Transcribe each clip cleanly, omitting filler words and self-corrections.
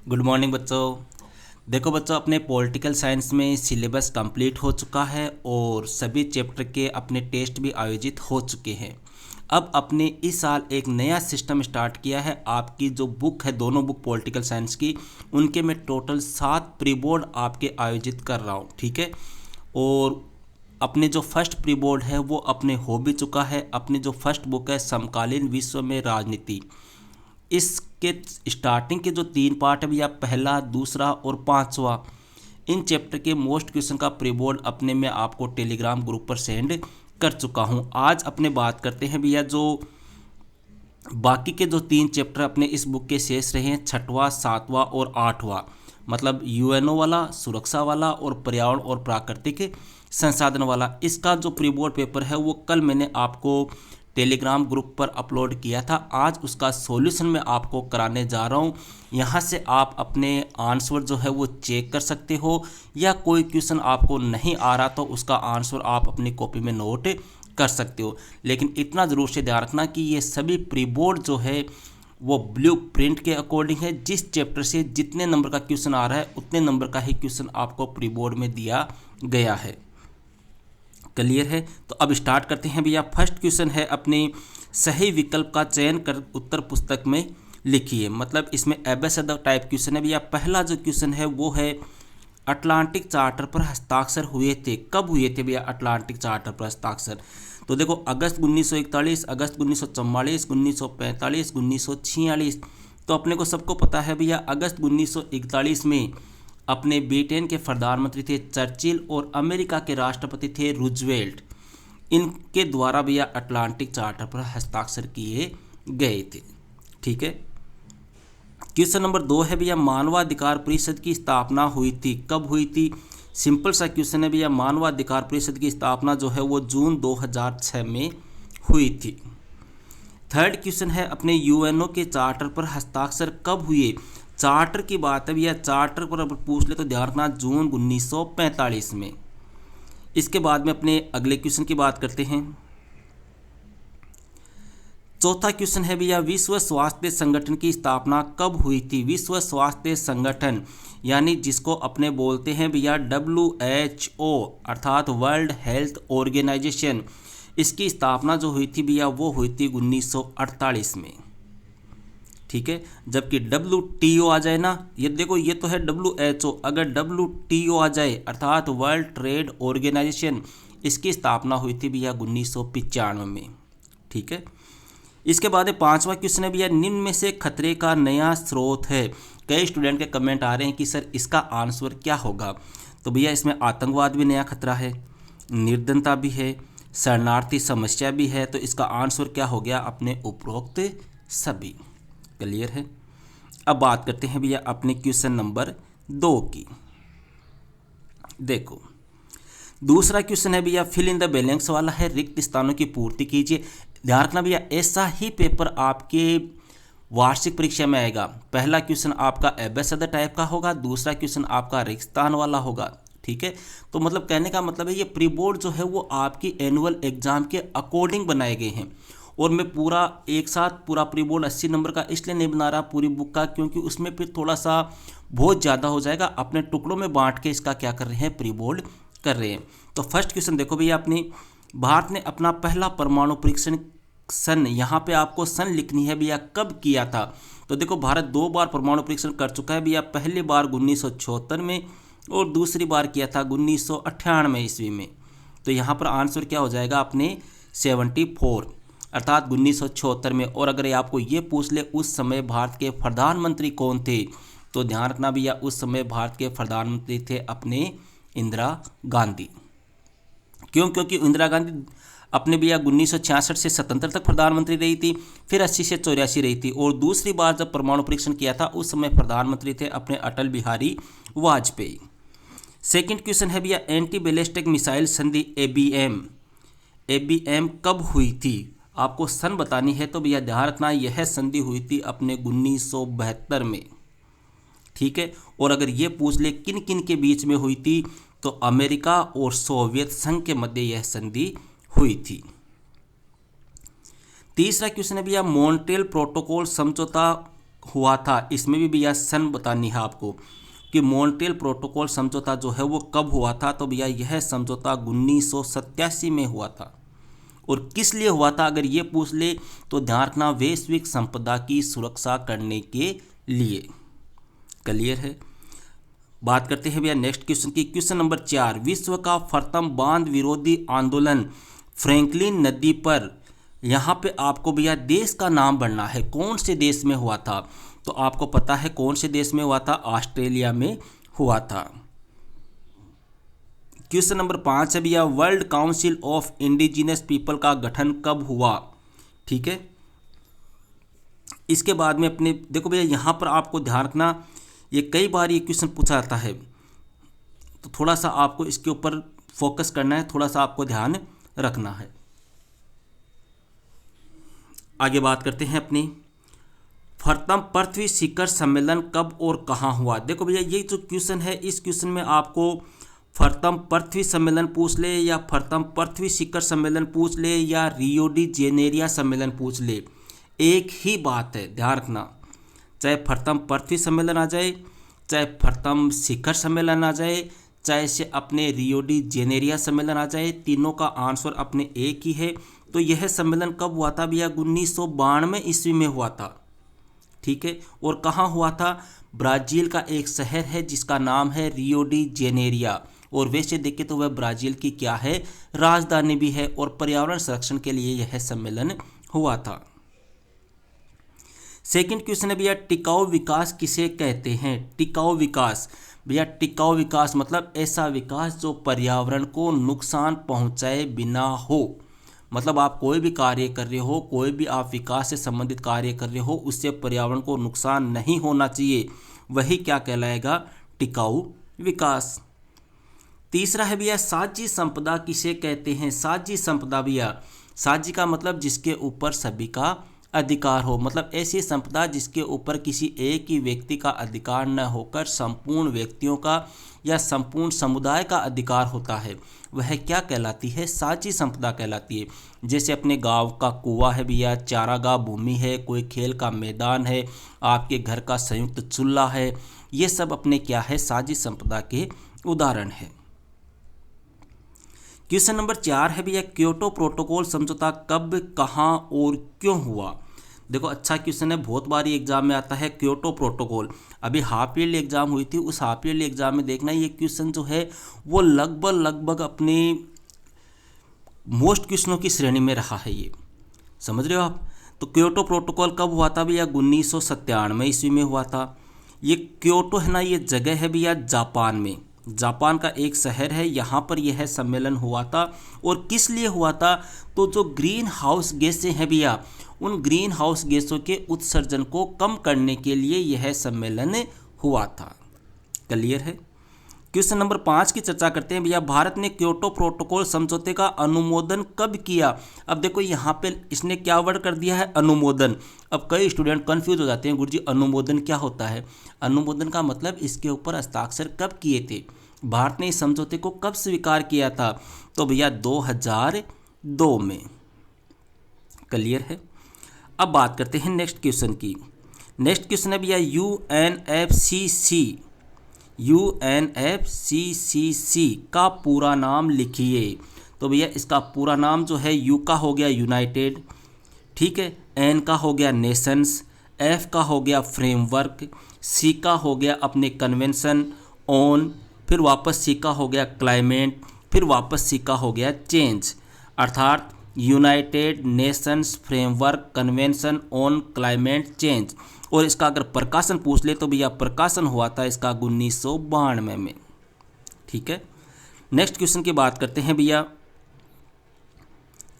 Good morning बच्चों। देखो बच्चों, अपने पॉलिटिकल साइंस में सिलेबस कंप्लीट हो चुका है और सभी चैप्टर के अपने टेस्ट भी आयोजित हो चुके हैं। अब अपने इस साल एक नया सिस्टम स्टार्ट किया है। आपकी जो बुक है, दोनों बुक पॉलिटिकल साइंस की, उनके मैं टोटल 7 प्री बोर्ड आपके आयोजित कर रहा हूँ, ठीक है। और अपने जो फर्स्ट प्री बोर्ड है वो अपने हो भी चुका है। अपनी जो फर्स्ट बुक है समकालीन विश्व में राजनीति, इसके स्टार्टिंग के जो 3 पार्ट है भैया, पहला, दूसरा और पांचवा, इन चैप्टर के मोस्ट क्वेश्चन का प्री बोर्ड अपने में आपको टेलीग्राम ग्रुप पर सेंड कर चुका हूं। आज अपने बात करते हैं भैया जो बाकी के जो 3 चैप्टर अपने इस बुक के शेष रहे हैं, छठवां, सातवां और आठवां, मतलब यूएनओ वाला, सुरक्षा वाला और पर्यावरण और प्राकृतिक संसाधन वाला। इसका जो प्री बोर्ड पेपर है वो कल मैंने आपको टेलीग्राम ग्रुप पर अपलोड किया था। आज उसका सॉल्यूशन मैं आपको कराने जा रहा हूँ। यहाँ से आप अपने आंसर जो है वो चेक कर सकते हो, या कोई क्वेश्चन आपको नहीं आ रहा तो उसका आंसर आप अपनी कॉपी में नोट कर सकते हो। लेकिन इतना ज़रूर से ध्यान रखना कि ये सभी प्री बोर्ड जो है वो ब्लू प्रिंट के अकॉर्डिंग है। जिस चैप्टर से जितने नंबर का क्वेश्चन आ रहा है उतने नंबर का ही क्वेश्चन आपको प्री बोर्ड में दिया गया है। क्लियर है? तो अब स्टार्ट करते हैं भैया। फर्स्ट क्वेश्चन है, अपने सही विकल्प का चयन कर उत्तर पुस्तक में लिखिए। मतलब इसमें एबेसड टाइप क्वेश्चन है भैया। पहला जो क्वेश्चन है वो है, अटलांटिक चार्टर पर हस्ताक्षर हुए थे, कब हुए थे भैया अटलांटिक चार्टर पर हस्ताक्षर? तो देखो, अगस्त 1941, अगस्त 1944, 1945, 1946। तो अपने को सबको पता है भैया, अगस्त 1941 में अपने ब्रिटेन के प्रधानमंत्री थे चर्चिल और अमेरिका के राष्ट्रपति थे रूजवेल्ट। इनके द्वारा भैया अटलांटिक चार्टर पर हस्ताक्षर किए गए थे, ठीक है। क्वेश्चन नंबर 2 है भैया, मानवाधिकार परिषद की स्थापना हुई थी, कब हुई थी? सिंपल सा क्वेश्चन है भैया। मानवाधिकार परिषद की स्थापना जो है वो जून 2006 में हुई थी। थर्ड क्वेश्चन है, अपने यूएनओ के चार्टर पर हस्ताक्षर कब हुए? चार्टर की बात है भैया, चार्टर पर अगर पूछ ले तो ध्यान रखना, जून 1945 में। इसके बाद में अपने अगले क्वेश्चन की बात करते हैं। चौथा क्वेश्चन है भैया, विश्व स्वास्थ्य संगठन की स्थापना कब हुई थी? विश्व स्वास्थ्य संगठन यानी जिसको अपने बोलते हैं भैया WHO, अर्थात वर्ल्ड हेल्थ ऑर्गेनाइजेशन, इसकी स्थापना जो हुई थी भैया वो हुई थी 1948 में, ठीक है। जबकि WTO आ जाए ना, ये देखो ये तो है WHO, अगर WTO आ जाए अर्थात वर्ल्ड ट्रेड ऑर्गेनाइजेशन, इसकी स्थापना हुई थी भैया 1995 में, ठीक है। इसके बाद 5वां क्वेश्चन है भैया, निम्न में से खतरे का नया स्रोत है। कई स्टूडेंट के कमेंट आ रहे हैं कि सर इसका आंसर क्या होगा? तो भैया इसमें आतंकवाद भी नया खतरा है, निर्धनता भी है, शरणार्थी समस्या भी है। तो इसका आंसर क्या हो गया? अपने उपरोक्त सभी। क्लियर है? अब बात करते हैं भैया अपने क्वेश्चन नंबर 2 की। देखो, दूसरा क्वेश्चन है भैया, फिल इन द बैलेंस वाला है, रिक्त स्थानों की पूर्ति कीजिए। ध्यान रखना भैया, ऐसा ही पेपर आपके वार्षिक परीक्षा में आएगा। पहला क्वेश्चन आपका एबेसड टाइप का होगा, दूसरा क्वेश्चन आपका रिक्त स्थान वाला होगा, ठीक है। तो मतलब कहने का मतलब है, ये प्री बोर्ड जो है वो आपकी एनुअल एग्जाम के अकॉर्डिंग बनाए गए हैं। और मैं पूरा एक साथ पूरा प्री बोर्ड 80 नंबर का इसलिए नहीं बना रहा पूरी बुक का, क्योंकि उसमें फिर थोड़ा सा बहुत ज़्यादा हो जाएगा। अपने टुकड़ों में बांट के इसका क्या कर रहे हैं, प्री बोर्ड कर रहे हैं। तो फर्स्ट क्वेश्चन देखो भैया, अपनी भारत ने अपना पहला परमाणु परीक्षण सन, यहाँ पे आपको सन लिखनी है भैया, कब किया था? तो देखो, भारत 2 बार परमाणु परीक्षण कर चुका है भैया। पहली बार 1976 में और दूसरी बार किया था 1998 ईस्वी में। तो यहाँ पर आंसर क्या हो जाएगा अपने 74, अर्थात 1976 में। और अगर आपको ये पूछ ले उस समय भारत के प्रधानमंत्री कौन थे, तो ध्यान रखना भैया उस समय भारत के प्रधानमंत्री थे अपने इंदिरा गांधी। क्यों? क्योंकि इंदिरा गांधी अपने भैया 1966 से 77 तक प्रधानमंत्री रही थी, फिर 80 से 84 रही थी, और दूसरी बार जब परमाणु परीक्षण किया था उस समय प्रधानमंत्री थे अपने अटल बिहारी वाजपेयी। सेकंड क्वेश्चन है भैया, एंटी बैलिस्टिक मिसाइल संधि एबीएम कब हुई थी? आपको सन बतानी है। तो भैया ध्यान रखना, यह संधि हुई थी अपने 1972 में, ठीक है। और अगर ये पूछ ले किन किन के बीच में हुई थी, तो अमेरिका और सोवियत संघ के मध्य यह संधि हुई थी। तीसरा क्वेश्चन है भैया, मॉन्ट्रियल प्रोटोकॉल समझौता हुआ था, इसमें भी भैया सन बतानी है आपको कि मॉन्ट्रियल प्रोटोकॉल समझौता जो है वो कब हुआ था। तो भैया यह समझौता 1987 में हुआ था। और किस लिए हुआ था अगर ये पूछ ले तो ध्यान रखना, वैश्विक संपदा की सुरक्षा करने के लिए। क्लियर है। बात करते हैं भैया नेक्स्ट क्वेश्चन की। क्वेश्चन नंबर 4, विश्व का प्रथम बांध विरोधी आंदोलन फ्रैंकलिन नदी पर, यहाँ पे आपको भैया देश का नाम बढ़ना है, कौन से देश में हुआ था। तो आपको पता है कौन से देश में हुआ था, ऑस्ट्रेलिया में हुआ था। क्वेश्चन नंबर 5 है भैया, world council of indigenous people का गठन कब हुआ। ठीक है। इसके बाद में अपने देखो भैया यहाँ पर आपको ध्यान रखना, ये कई बार ये क्वेश्चन पूछा जाता है, तो थोड़ा सा आपको इसके ऊपर फोकस करना है, थोड़ा सा आपको ध्यान रखना है। आगे बात करते हैं अपनी, प्रथम पृथ्वी शिखर सम्मेलन कब और कहाँ हुआ। देखो भैया ये जो क्वेश्चन है, इस क्वेश्चन में आपको प्रथम पृथ्वी सम्मेलन पूछ ले या प्रथम पृथ्वी शिखर सम्मेलन पूछ ले या रियो डी जेनेरिया सम्मेलन पूछ ले, एक ही बात है, ध्यान रखना। चाहे प्रथम पृथ्वी सम्मेलन आ जाए, चाहे प्रथम शिखर सम्मेलन आ जाए, चाहे से अपने रियो डी जेनेरिया सम्मेलन आ जाए, तीनों का आंसर अपने एक ही है। तो यह सम्मेलन कब हुआ था भैया, 1992 ईस्वी में हुआ था। ठीक है। और कहाँ हुआ था, ब्राज़ील का एक शहर है जिसका नाम है रियो डी जेनेरिया, और वैसे देखें तो वह ब्राज़ील की क्या है, राजधानी भी है, और पर्यावरण संरक्षण के लिए यह सम्मेलन हुआ था। सेकंड क्वेश्चन है भैया, टिकाऊ विकास किसे कहते हैं। टिकाऊ विकास भैया, टिकाऊ विकास मतलब ऐसा विकास जो पर्यावरण को नुकसान पहुंचाए बिना हो। मतलब आप कोई भी कार्य कर रहे हो, कोई भी आप विकास से संबंधित कार्य कर रहे हो, उससे पर्यावरण को नुकसान नहीं होना चाहिए, वही क्या कहलाएगा, टिकाऊ विकास। तीसरा है भैया, साझी संपदा किसे कहते हैं। साझी संपदा भैया, साझी का मतलब जिसके ऊपर सभी का अधिकार हो, मतलब ऐसी संपदा जिसके ऊपर किसी एक ही व्यक्ति का अधिकार न होकर संपूर्ण व्यक्तियों का या संपूर्ण समुदाय का अधिकार होता है, वह क्या कहलाती है, साझी संपदा कहलाती है। जैसे अपने गांव का कुआं है भैया, चारागाह भूमि है, कोई खेल का मैदान है, आपके घर का संयुक्त चूल्हा है, ये सब अपने क्या है, साझी संपदा के उदाहरण है। क्वेश्चन नंबर 4 है भैया, क्योटो प्रोटोकॉल समझौता कब, कहाँ और क्यों हुआ। देखो अच्छा क्वेश्चन है, बहुत बार एग्जाम में आता है क्योटो प्रोटोकॉल। अभी हाफ ईयरली एग्जाम हुई थी, उस हाफ ईयरली एग्जाम में देखना ये क्वेश्चन जो है वो लगभग अपने मोस्ट क्वेश्चनों की श्रेणी में रहा है, ये समझ रहे हो आप। तो क्योटो प्रोटोकॉल कब हुआ था भैया, 1997 ईस्वी में हुआ था। ये क्योटो है ना, ये जगह है भैया जापान में, जापान का एक शहर है, यहाँ पर यह सम्मेलन हुआ था। और किस लिए हुआ था, तो जो ग्रीन हाउस गैसें हैं भैया, उन ग्रीन हाउस गैसों के उत्सर्जन को कम करने के लिए यह सम्मेलन हुआ था। क्लियर है। क्वेश्चन नंबर 5 की चर्चा करते हैं भैया, भारत ने क्योटो प्रोटोकॉल समझौते का अनुमोदन कब किया। अब देखो यहाँ पे इसने क्या वर्ड कर दिया है, अनुमोदन। अब कई स्टूडेंट कंफ्यूज हो जाते हैं, गुरुजी अनुमोदन क्या होता है। अनुमोदन का मतलब इसके ऊपर हस्ताक्षर कब किए थे, भारत ने इस समझौते को कब स्वीकार किया था। तो भैया 2002 में। क्लियर है। अब बात करते हैं नेक्स्ट क्वेश्चन की। नेक्स्ट क्वेश्चन है भैया, यूएनएफसीसी का पूरा नाम लिखिए। तो भैया इसका पूरा नाम जो है, यू का हो गया यूनाइटेड, ठीक है, एन का हो गया नेशंस, एफ का हो गया फ्रेमवर्क, सी का हो गया अपने कन्वेंशन ऑन, फिर वापस सी का हो गया क्लाइमेट, फिर वापस सी का हो गया चेंज। अर्थात United Nations framework convention on climate change. और इसका अगर प्रकाशन पूछ ले तो भैया प्रकाशन हुआ था इसका 1992 में। ठीक है। नेक्स्ट क्वेश्चन की बात करते हैं भैया,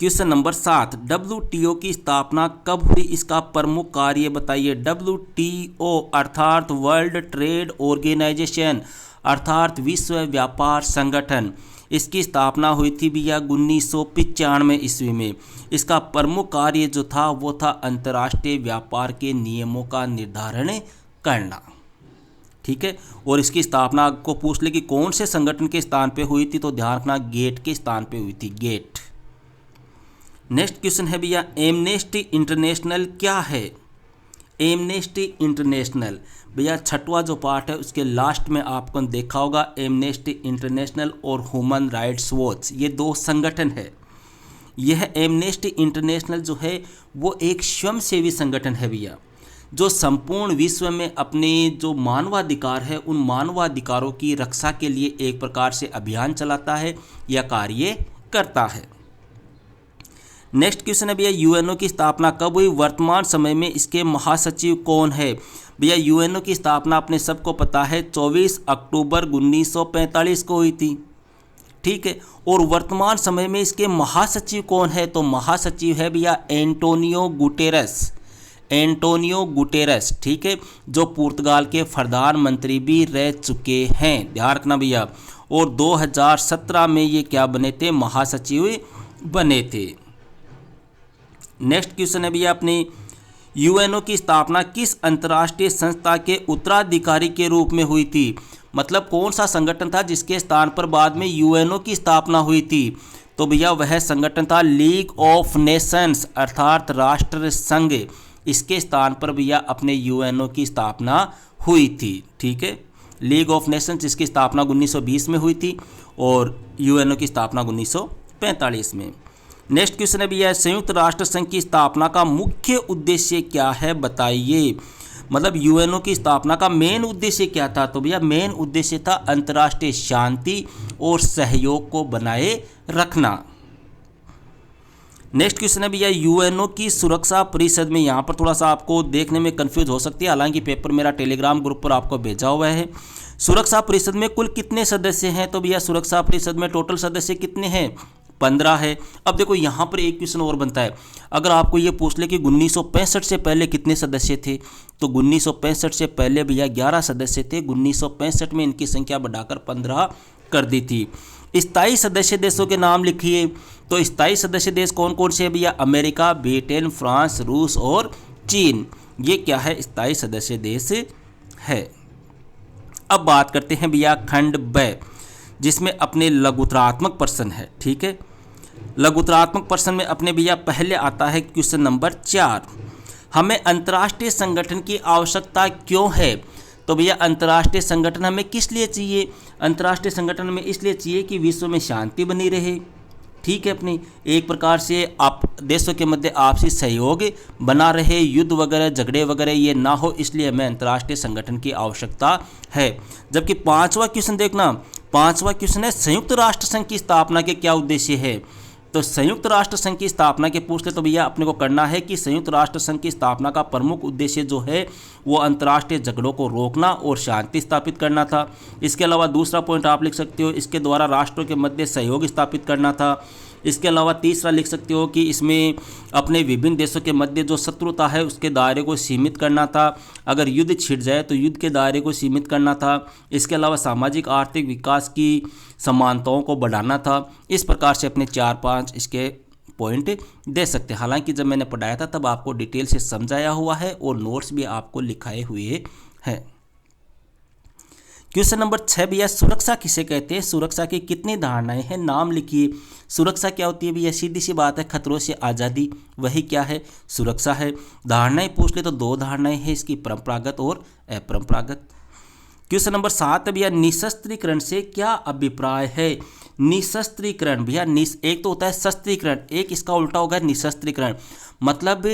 क्वेश्चन नंबर 7, WTO की स्थापना कब हुई, इसका प्रमुख कार्य बताइए। WTO अर्थात वर्ल्ड ट्रेड ऑर्गेनाइजेशन, अर्थात विश्व व्यापार संगठन, इसकी स्थापना हुई थी भैया 1995 ईस्वी में। इसका प्रमुख कार्य जो था वो था अंतर्राष्ट्रीय व्यापार के नियमों का निर्धारण करना। ठीक है। और इसकी स्थापना को पूछ ले कि कौन से संगठन के स्थान पे हुई थी, तो ध्यान रखना गेट के स्थान पे हुई थी, गेट। नेक्स्ट क्वेश्चन है भैया, एमनेस्टी इंटरनेशनल क्या है। एमनेस्टी इंटरनेशनल, भैया छठवां जो पार्ट है उसके लास्ट में आपको देखा होगा एमनेस्टी इंटरनेशनल और ह्यूमन राइट्स वॉच, ये दो संगठन है। यह एमनेस्टी इंटरनेशनल जो है वो एक स्वयंसेवी संगठन है भैया, जो संपूर्ण विश्व में अपने जो मानवाधिकार है उन मानवाधिकारों की रक्षा के लिए एक प्रकार से अभियान चलाता है या कार्य करता है। नेक्स्ट क्वेश्चन है भैया, यूएनओ की स्थापना कब हुई? वर्तमान समय में इसके महासचिव कौन है? भैया यूएनओ की स्थापना अपने सबको पता है 24 अक्टूबर 1945 को हुई थी, ठीक है। और वर्तमान समय में इसके महासचिव कौन है? तो महासचिव है भैया एंटोनियो गुटेरस, एंटोनियो गुटेरस, ठीक है, जो पुर्तगाल के प्रधानमंत्री भी रह चुके हैं, ध्यान रखना भैया। और 2017 में ये क्या बने थे? महासचिव बने थे। नेक्स्ट क्वेश्चन है भैया अपने, यूएनओ की स्थापना किस अंतर्राष्ट्रीय संस्था के उत्तराधिकारी के रूप में हुई थी? मतलब कौन सा संगठन था जिसके स्थान पर बाद में यूएनओ की स्थापना हुई थी? तो भैया वह संगठन था लीग ऑफ नेशंस अर्थात राष्ट्र संघ, इसके स्थान पर भैया अपने यूएनओ की स्थापना हुई थी, ठीक है। लीग ऑफ नेशंस जिसकी स्थापना 1920 में हुई थी और यूएनओ की स्थापना 1945 में। नेक्स्ट क्वेश्चन है भैया, संयुक्त राष्ट्र संघ की स्थापना का मुख्य उद्देश्य क्या है बताइए? मतलब यूएनओ की स्थापना का मेन उद्देश्य क्या था? तो भैया मेन उद्देश्य था अंतर्राष्ट्रीय शांति और सहयोग को बनाए रखना। नेक्स्ट क्वेश्चन है भैया, यूएनओ की सुरक्षा परिषद में, यहाँ पर थोड़ा सा आपको देखने में कंफ्यूज हो सकती है, हालांकि पेपर मेरा टेलीग्राम ग्रुप पर आपको भेजा हुआ है। सुरक्षा परिषद में कुल कितने सदस्य हैं? तो भैया सुरक्षा परिषद में टोटल सदस्य कितने हैं? 15 है। अब देखो यहाँ पर एक क्वेश्चन और बनता है, अगर आपको ये पूछ ले कि 1965 से पहले कितने सदस्य थे, तो 1965 से पहले भैया 11 सदस्य थे। 1965 में इनकी संख्या बढ़ाकर 15 कर दी थी। स्थायी सदस्य देशों के नाम लिखिए। तो स्थायी सदस्य देश कौन कौन से हैं भैया? अमेरिका, ब्रिटेन, फ्रांस, रूस और चीन, ये क्या है? स्थायी सदस्य देश है। अब बात करते हैं भैया खंड ब, जिसमें अपने लघुतरात्मक प्रश्न है, ठीक है। लघुतरात्मक प्रश्न में अपने भैया पहले आता है क्वेश्चन नंबर 4, हमें अंतर्राष्ट्रीय संगठन की आवश्यकता क्यों है? तो भैया अंतर्राष्ट्रीय संगठन हमें किस लिए चाहिए? अंतर्राष्ट्रीय संगठन हमें इसलिए चाहिए कि विश्व में शांति बनी रहे, ठीक है, अपनी एक प्रकार से आप देशों के मध्य आपसी सहयोग बना रहे, युद्ध वगैरह झगड़े वगैरह ये ना हो, इसलिए हमें अंतर्राष्ट्रीय संगठन की आवश्यकता है। जबकि पांचवा क्वेश्चन देखना, पांचवा क्वेश्चन है संयुक्त राष्ट्र संघ की स्थापना के क्या उद्देश्य है? तो संयुक्त राष्ट्र संघ की स्थापना के पूछते तो भैया अपने को करना है कि संयुक्त राष्ट्र संघ की स्थापना का प्रमुख उद्देश्य जो है वो अंतर्राष्ट्रीय झगड़ों को रोकना और शांति स्थापित करना था। इसके अलावा दूसरा पॉइंट आप लिख सकते हो, इसके द्वारा राष्ट्रों के मध्य सहयोग स्थापित करना था। इसके अलावा तीसरा लिख सकते हो कि इसमें अपने विभिन्न देशों के मध्य जो शत्रुता है उसके दायरे को सीमित करना था, अगर युद्ध छिड़ जाए तो युद्ध के दायरे को सीमित करना था। इसके अलावा सामाजिक आर्थिक विकास की समानताओं को बढ़ाना था। इस प्रकार से अपने 4-5 इसके पॉइंट दे सकते हैं। हालांकि जब मैंने पढ़ाया था तब आपको डिटेल से समझाया हुआ है और नोट्स भी आपको लिखाए हुए हैं। क्वेश्चन नंबर 6 भैया, सुरक्षा किसे कहते हैं? सुरक्षा की कितनी धारणाएं हैं? नाम लिखिए। सुरक्षा क्या होती है भैया? सीधी सी बात है, खतरों से आज़ादी, वही क्या है? सुरक्षा है। धारणाएं पूछ ले तो 2 धारणाएं हैं इसकी, परंपरागत और अपरंपरागत। क्वेश्चन नंबर 7 भैया, निशस्त्रीकरण से क्या अभिप्राय है? निशस्त्रीकरण भैया, एक तो होता है शस्त्रीकरण, एक इसका उल्टा होगा निशस्त्रीकरण। मतलब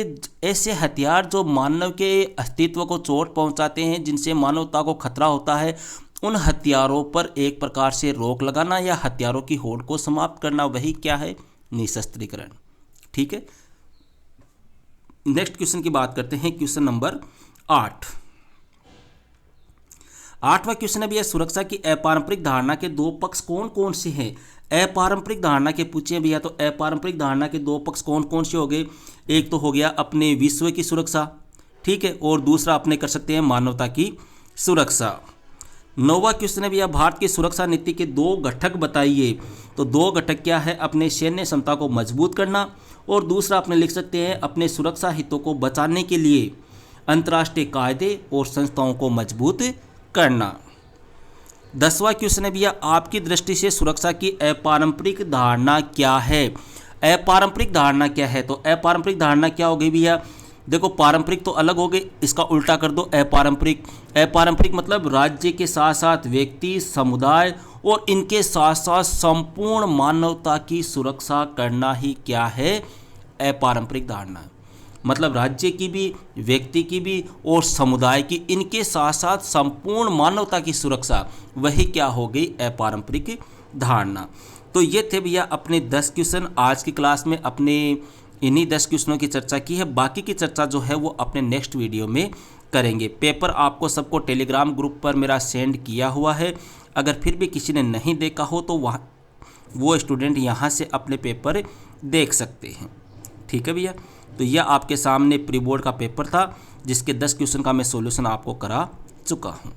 ऐसे हथियार जो मानव के अस्तित्व को चोट पहुंचाते हैं, जिनसे मानवता को खतरा होता है, उन हथियारों पर एक प्रकार से रोक लगाना या हथियारों की होड़ को समाप्त करना, वही क्या है? निशस्त्रीकरण, ठीक है। नेक्स्ट क्वेश्चन की बात करते हैं, क्वेश्चन नंबर 8। 8वां क्वेश्चन है भैया, सुरक्षा की अपारंपरिक धारणा के 2 पक्ष कौन कौन से हैं? अपारंपरिक धारणा के पूछे भैया तो अपारंपरिक धारणा के 2 पक्ष कौन कौन से हो गए? एक तो हो गया अपने विश्व की सुरक्षा, ठीक है, और दूसरा अपने कर सकते हैं मानवता की सुरक्षा। 9वां क्वेश्चन है भैया, भारत की सुरक्षा नीति के 2 घटक बताइए। तो 2 घटक क्या है? अपने सैन्य क्षमता को मजबूत करना और दूसरा अपने लिख सकते हैं अपने सुरक्षा हितों को बचाने के लिए अंतर्राष्ट्रीय कायदे और संस्थाओं को मजबूत करना। 10वां क्वेश्चन है भैया, आपकी दृष्टि से सुरक्षा की अपारंपरिक धारणा क्या है? अपारंपरिक धारणा क्या है? तो अपारंपरिक धारणा क्या हो गई भैया? देखो पारंपरिक तो अलग हो गई, इसका उल्टा कर दो अपारंपरिक। अपारंपरिक मतलब राज्य के साथ साथ व्यक्ति, समुदाय और इनके साथ साथ संपूर्ण मानवता की सुरक्षा करना ही क्या है, अपारंपरिक धारणा है। मतलब राज्य की भी, व्यक्ति की भी और समुदाय की, इनके साथ साथ संपूर्ण मानवता की सुरक्षा, वही क्या हो गई, अपारंपरिक धारणा। तो ये थे भैया अपने 10 क्वेश्चन। आज की क्लास में अपने इन्हीं 10 क्वेश्चनों की चर्चा की है। बाकी की चर्चा जो है वो अपने नेक्स्ट वीडियो में करेंगे। पेपर आपको सबको टेलीग्राम ग्रुप पर मेरा सेंड किया हुआ है। अगर फिर भी किसी ने नहीं देखा हो तो वहाँ वो स्टूडेंट यहाँ से अपने पेपर देख सकते हैं। ठीक है भैया। तो यह आपके सामने प्री बोर्ड का पेपर था जिसके 10 क्वेश्चन का मैं सॉल्यूशन आपको करा चुका हूँ।